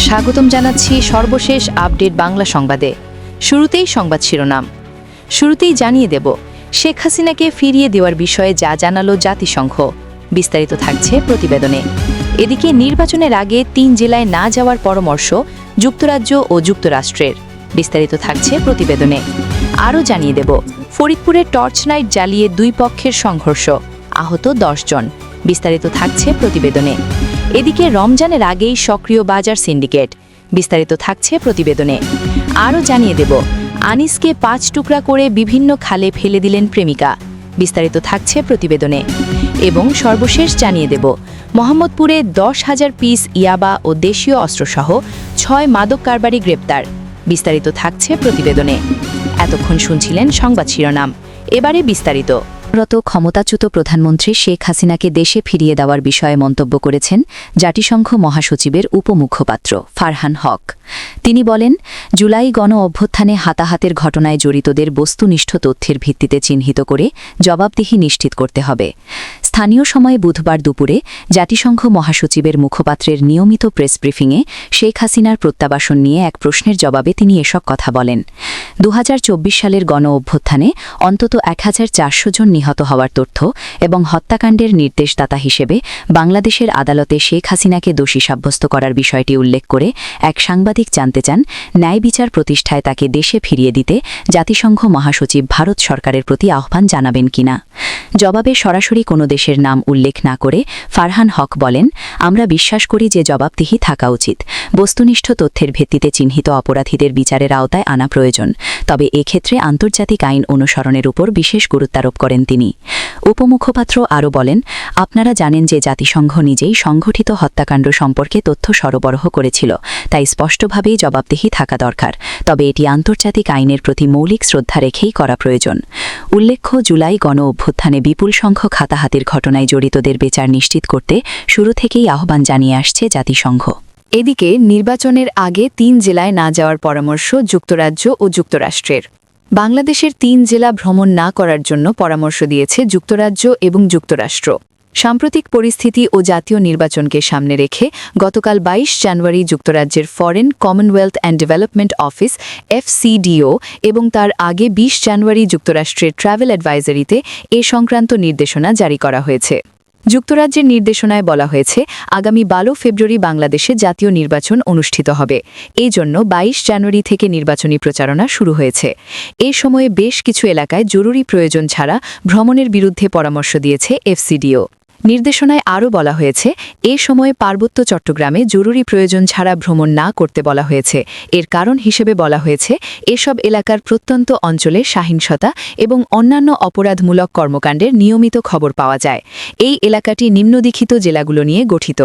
স্বাগতম জানাচ্ছি সর্বশেষ আপডেট বাংলা সংবাদে। শুরুতেই সংবাদ শিরোনাম। শুরুতেই জানিয়ে দেব শেখ হাসিনাকে ফিরিয়ে দেওয়ার বিষয়ে যা জানালো জাতিসংঘ। বিস্তারিত থাকছে প্রতিবেদনে। এদিকে নির্বাচনের আগে ৩ জেলায় না যাওয়ার পরামর্শ যুক্তরাজ্য ও যুক্তরাষ্ট্রের। বিস্তারিত থাকছে প্রতিবেদনে। আরও জানিয়ে দেব ফরিদপুরে টর্চ লাইট জ্বালিয়ে দুই পক্ষের সংঘর্ষ, আহত ১০ জন। বিস্তারিত থাকছে প্রতিবেদনে। এদিকে রমজানের আগেই সক্রিয় বাজার সিন্ডিকেট। বিস্তারিত থাকছে প্রতিবেদনে। আরও জানিয়ে দেব আনিসকে ৫ টুকরা করে বিভিন্ন খালে ফেলে দিলেন প্রেমিকা। বিস্তারিত থাকছে প্রতিবেদনে। এবং সর্বশেষ জানিয়ে দেব মোহাম্মদপুরে ১০,০০০ পিস ইয়াবা ও দেশীয় অস্ত্রসহ ৬ মাদক কারবারি গ্রেপ্তার। বিস্তারিত থাকছে প্রতিবেদনে। এতক্ষণ শুনছিলেন সংবাদ শিরোনাম, এবারে বিস্তারিত। ক্ষমতাচ্যুত প্রধানমন্ত্রী শেখ হাসিনাকে দেশে ফিরিয়ে দেওয়ার বিষয়ে মন্তব্য করেছেন জাতিসংঘ মহাসচিবের উপমুখপাত্র ফারহান হক। তিনি বলেন, জুলাই গণ অভ্যুত্থানে হাতাহাতের ঘটনায় জড়িতদের বস্তুনিষ্ঠ তথ্যের ভিত্তিতে চিহ্নিত করে জবাবদিহি নিশ্চিত করতে হবে। স্থানীয় সময়ে বুধবার দুপুরে জাতিসংঘ মহাসচিবের মুখপাত্রের নিয়মিত প্রেস ব্রিফিংয়ে শেখ হাসিনার প্রত্যাবাসন নিয়ে এক প্রশ্নের জবাবে তিনি এসব কথা বলেন। ২০২৪ সালের গণ অভ্যুত্থানে অন্তত ১,৪০০ জন নিহত হওয়ার তথ্য এবং হত্যাকাণ্ডের নির্দেশদাতা হিসেবে বাংলাদেশের আদালতে শেখ হাসিনাকে দোষী সাব্যস্ত করার বিষয়টি উল্লেখ করে এক সাংবাদিক জানতে চান, ন্যায় বিচার প্রতিষ্ঠায় তাকে দেশে ফিরিয়ে দিতে জাতিসংঘ মহাসচিব ভারত সরকারের প্রতি আহ্বান জানাবেন কিনা। জবাবে সরাসরি কোনো দেশের নাম উল্লেখ না করে ফারহান হক বলেন, আমরা বিশ্বাস করি যে জবাবদিহি থাকা উচিত। বস্তুনিষ্ঠ তথ্যের ভিত্তিতে চিহ্নিত অপরাধীদের বিচারের আওতায় আনা প্রয়োজন, তবে এক্ষেত্রে আন্তর্জাতিক আইন অনুসরণের উপর বিশেষ গুরুত্বারোপ করেন তিনি। উপমুখপাত্র আরও বলেন, আপনারা জানেন যে জাতিসংঘ নিজেই সংঘটিত হত্যাকাণ্ড সম্পর্কে তথ্য সরবরাহ করেছিল, তাই স্পষ্টভাবেই জবাবদিহি থাকা দরকার, তবে এটি আন্তর্জাতিক আইনের প্রতি মৌলিক শ্রদ্ধা রেখেই করা প্রয়োজন। উল্লেখ্য, জুলাই গণ অভ্যুত্থানে বিপুল সংখ্যক হাতাহাতির ঘটনায় জড়িতদের বিচার নিশ্চিত করতে শুরু থেকেই আহ্বান জানিয়ে আসছে জাতিসংঘ। এদিকে নির্বাচনের আগে ৩ জেলায় না যাওয়ার পরামর্শ যুক্তরাজ্য ও যুক্তরাষ্ট্রের। বাংলাদেশের ৩ জেলা ভ্রমণ না করার জন্য পরামর্শ দিয়েছে যুক্তরাজ্য এবং যুক্তরাষ্ট্র। সাম্প্রতিক পরিস্থিতি ও জাতীয় নির্বাচনকে সামনে রেখে গতকাল ২২ জানুয়ারি যুক্তরাজ্যের foreign, Commonwealth and development office FCDO এবং তার আগে ২০ জানুয়ারি যুক্তরাষ্ট্রের ট্রাভেল অ্যাডভাইজারিতে এ সংক্রান্ত নির্দেশনা জারি করা হয়েছে। যুক্তরাজ্যের নির্দেশনায় বলা হয়েছে, আগামী ১২ ফেব্রুয়ারি বাংলাদেশে জাতীয় নির্বাচন অনুষ্ঠিত হবে। এই জন্য ২২ জানুয়ারি থেকে নির্বাচনী প্রচারণা শুরু হয়েছে। এ সময়ে বেশ কিছু এলাকায় জরুরি প্রয়োজন ছাড়া ভ্রমণের বিরুদ্ধে পরামর্শ দিয়েছে FCDO। নির্দেশনায় আরও বলা হয়েছে, এ সময়ে পার্বত্য চট্টগ্রামে জরুরি প্রয়োজন ছাড়া ভ্রমণ না করতে বলা হয়েছে। এর কারণ হিসেবে বলা হয়েছে, এসব এলাকার প্রত্যন্ত অঞ্চলে সহিংসতা এবং অন্যান্য অপরাধমূলক কর্মকাণ্ডের নিয়মিত খবর পাওয়া যায়। এই এলাকাটি নিম্নলিখিত জেলাগুলো নিয়ে গঠিত।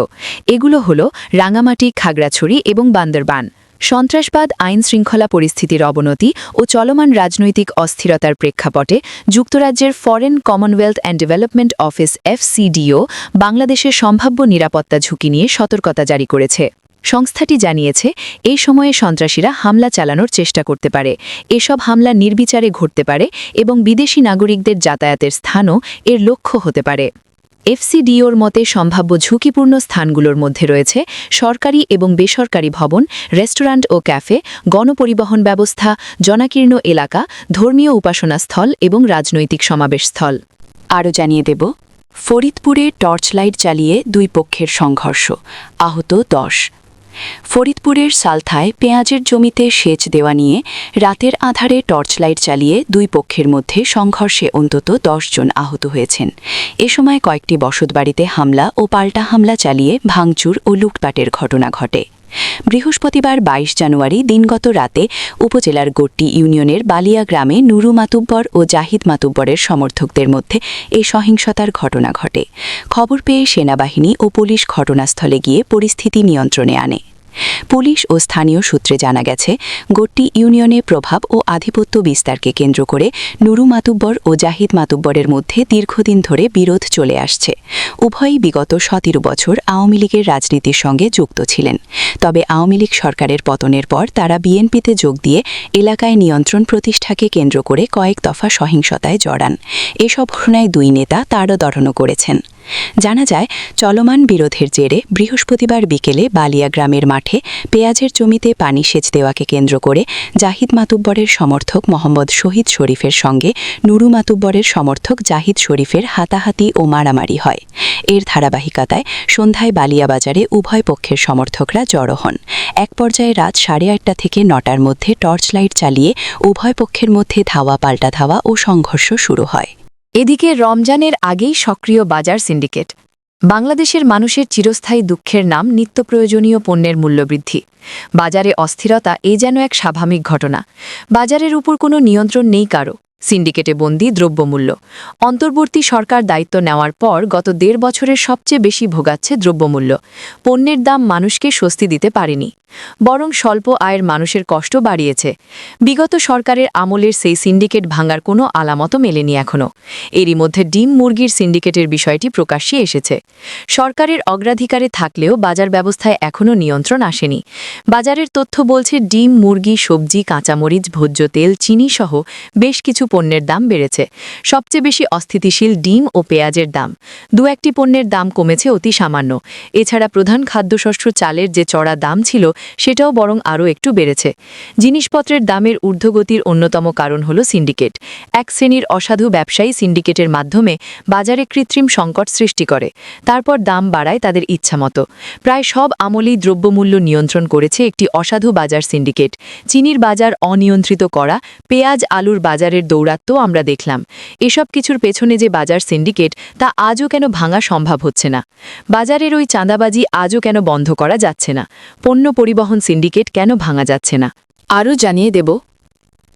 এগুলো হল রাঙামাটি, খাগড়াছড়ি এবং বান্দরবান। সন্ত্রাসবাদ, আইন শৃঙ্খলা পরিস্থিতির অবনতি ও চলমান রাজনৈতিক অস্থিরতার প্রেক্ষাপটে যুক্তরাজ্যের foreign, Commonwealth and development office FCDO বাংলাদেশের সম্ভাব্য নিরাপত্তা ঝুঁকি নিয়ে সতর্কতা জারি করেছে। সংস্থাটি জানিয়েছে, এই সময়ে সন্ত্রাসীরা হামলা চালানোর চেষ্টা করতে পারে। এসব হামলা নির্বিচারে ঘটতে পারে এবং বিদেশি নাগরিকদের যাতায়াতের স্থানও এর লক্ষ্য হতে পারে। FCDOর মতে সম্ভাব্য ঝুঁকিপূর্ণ স্থানগুলোর মধ্যে রয়েছে সরকারি এবং বেসরকারি ভবন, রেস্টুরেন্ট ও ক্যাফে, গণপরিবহন ব্যবস্থা, জনাকীর্ণ এলাকা, ধর্মীয় উপাসনাস্থল এবং রাজনৈতিক সমাবেশস্থল। আরও জানিয়ে দেব ফরিদপুরে টর্চ লাইট জ্বালিয়ে দুই পক্ষের সংঘর্ষ, আহত ১০। ফরিদপুরের সালথায় পেঁয়াজের জমিতে সেচ দেওয়া নিয়ে রাতের আধারে টর্চ লাইট চালিয়ে দুই পক্ষের মধ্যে সংঘর্ষে অন্তত ১০ জন আহত হয়েছেন। এ সময় কয়েকটি বসতবাড়িতে হামলা ও পাল্টা হামলা চালিয়ে ভাঙচুর ও লুটপাটের ঘটনা ঘটে। বৃহস্পতিবার ২২ জানুয়ারি দিনগত রাতে উপজেলার গট্টি ইউনিয়নের বালিয়া গ্রামে নুরু মাতুব্বর ও জাহিদ মাতুব্বরের সমর্থকদের মধ্যে এই সহিংসতার ঘটনা ঘটে। খবর পেয়ে সেনাবাহিনী ও পুলিশ ঘটনাস্থলে গিয়ে পরিস্থিতি নিয়ন্ত্রণে আনে। পুলিশ ও স্থানীয় সূত্রে জানা গেছে, গট্টি ইউনিয়নে প্রভাব ও আধিপত্য বিস্তারকে কেন্দ্র করে নুরু মাতুব্বর ও জাহিদ মাতুব্বরের মধ্যে দীর্ঘদিন ধরে বিরোধ চলে আসছে। উভয়ই বিগত ১৭ বছর আওয়ামী লীগের রাজনীতির সঙ্গে যুক্ত ছিলেন। তবে আওয়ামী লীগ সরকারের পতনের পর তারা বিএনপিতে যোগ দিয়ে এলাকায় নিয়ন্ত্রণ প্রতিষ্ঠাকে কেন্দ্র করে কয়েক দফা সহিংসতায় জড়ান। এসব ঘটনায় দুই নেতা তাড়াদড়ানো করেছেন। জানা যায়, চলমান বিরোধের জেরে বৃহস্পতিবার বিকেলে বালিয়া গ্রামের মাঠে পেঁয়াজের জমিতে পানি সেচ দেওয়াকে কেন্দ্র করে জাহিদ মাতুব্বরের সমর্থক মোহাম্মদ শহীদ শরীফের সঙ্গে নুরু মাতুব্বরের সমর্থক জাহিদ শরীফের হাতাহাতি ও মারামারি হয়। এর ধারাবাহিকতায় সন্ধ্যায় বালিয়া বাজারে উভয় পক্ষের সমর্থকরা জড়ো হন। এক পর্যায়ে রাত 8:30 থেকে 9টার মধ্যে টর্চ লাইট চালিয়ে উভয় পক্ষের মধ্যে ধাওয়া পাল্টা ধাওয়া ও সংঘর্ষ শুরু হয়। এদিকে রমজানের আগেই সক্রিয় বাজার সিন্ডিকেট। বাংলাদেশের মানুষের চিরস্থায়ী দুঃখের নাম নিত্য প্রয়োজনীয় পণ্যের মূল্যবৃদ্ধি। বাজারে অস্থিরতা যেন এক স্বাভাবিক ঘটনা। বাজারের উপর কোনো নিয়ন্ত্রণ নেই কারও। সিন্ডিকেটে বন্দী দ্রব্যমূল্য। অন্তর্বর্তী সরকার দায়িত্ব নেওয়ার পর গত 1.5 বছরের সবচেয়ে বেশি ভোগাচ্ছে দ্রব্যমূল্য। পণ্যের দাম মানুষকে স্বস্তি দিতে পারেনি, বরং স্বল্প আয়ের মানুষের কষ্ট বাড়িয়েছে। বিগত সরকারের আমলের সেই সিন্ডিকেট ভাঙার কোনো আলামতও মেলেনি এখনও। এরই মধ্যে ডিম মুরগির সিন্ডিকেটের বিষয়টি প্রকাশ্যে এসেছে। সরকারের অগ্রাধিকারে থাকলেও বাজার ব্যবস্থায় এখনও নিয়ন্ত্রণ আসেনি। বাজারের তথ্য বলছে ডিম, মুরগি, সবজি, কাঁচামরিচ, ভোজ্য তেল, চিনি সহ বেশ কিছু পণ্যের দাম বেড়েছে। সবচেয়ে বেশি অস্থিতিশীল ডিম ও পেঁয়াজের দাম। 2-1টি পণ্যের দাম কমেছে অতি সামান্য। এছাড়া প্রধান খাদ্যশস্য চালের যে চড়া দাম ছিল সেটাও বরং আরও একটু বেড়েছে। জিনিসপত্রের দামের ঊর্ধ্বগতির অন্যতম কারণ হল সিন্ডিকেট। এক শ্রেণীর অসাধু ব্যবসায়ী সিন্ডিকেটের মাধ্যমে বাজারে কৃত্রিম সংকট সৃষ্টি করে, তারপর দাম বাড়ায় তাদের ইচ্ছামতো। প্রায় সব আমলেই দ্রব্যমূল্য নিয়ন্ত্রণ করেছে একটি অসাধু বাজার সিন্ডিকেট। চিনির বাজার অনিয়ন্ত্রিত করা, পেঁয়াজ আলুর বাজারের দৌরাত্ম্য আমরা দেখলাম। এসব কিছুর পেছনে যে বাজার সিন্ডিকেট তা আজও কেন ভাঙা সম্ভব হচ্ছে না? বাজারের ওই চাঁদাবাজি আজও কেন বন্ধ করা যাচ্ছে না? পণ্য পরিবহন সিন্ডিকেট কেন ভাঙা যাচ্ছে না? আরও জানিয়ে দেব,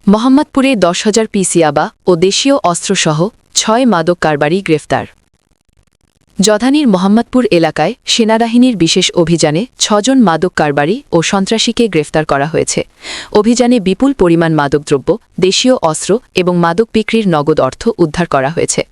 মোহাম্মদপুরে 10,000 পিস ইয়াবা ও দেশীয় অস্ত্রসহ 6 মাদক কারবারি গ্রেফতার। যধানীর মোহাম্মদপুর এলাকায় সেনাবাহিনীর বিশেষ অভিযানে 6 জন মাদক কারবারি ও সন্ত্রাসীকে গ্রেফতার করা হয়েছে। অভিযানে বিপুল পরিমাণ মাদকদ্রব্য, দেশীয় অস্ত্র এবং মাদক বিক্রির নগদ অর্থ উদ্ধার করা হয়েছে।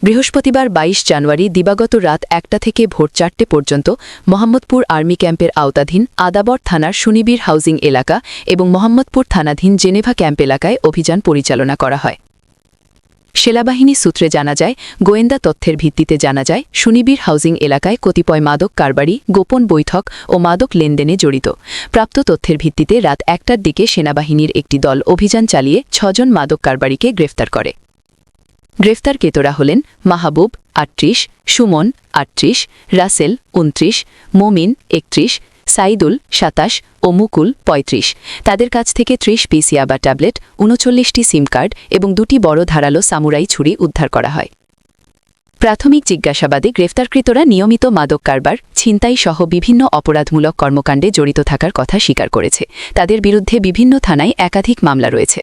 বৃহস্পতিবার 22 জানুয়ারি দিবাগত রাত 1টা থেকে ভোর 4টে পর্যন্ত মোহাম্মদপুর আর্মি ক্যাম্পের আওতাধীন আদাবর থানার সুনিবির হাউজিং এলাকা এবং মোহাম্মদপুর থানাধীন জেনেভা ক্যাম্প এলাকায় অভিযান পরিচালনা করা হয়। সেনাবাহিনী সূত্রে জানা যায়, গোয়েন্দা তথ্যের ভিত্তিতে জানা যায় সুনিবির হাউজিং এলাকায় কতিপয় মাদক কারবারি, গোপন বৈঠক ও মাদক লেনদেনে জড়িত। প্রাপ্ত তথ্যের ভিত্তিতে রাত 1টার দিকে সেনাবাহিনীর একটি দল অভিযান চালিয়ে 6 জন মাদক কারবারিকে গ্রেফতার করে। গ্রেফতারকৃতরা হলেন মাহবুব 38, সুমন 38, রাসেল 29, মমিন 31, সাইদুল 27 ও মুকুল 35। তাদের কাছ থেকে 30 পিস ইয়াবা ট্যাবলেট, 39টি সিম কার্ড এবং 2টি বড় ধারালো সামুরাই ছুরি উদ্ধার করা হয়। প্রাথমিক জিজ্ঞাসাবাদে গ্রেফতারকৃতরা নিয়মিত মাদক কারবার, ছিনতাই সহ বিভিন্ন অপরাধমূলক কর্মকাণ্ডে জড়িত থাকার কথা স্বীকার করেছে। তাদের বিরুদ্ধে বিভিন্ন থানায় একাধিক মামলা রয়েছে।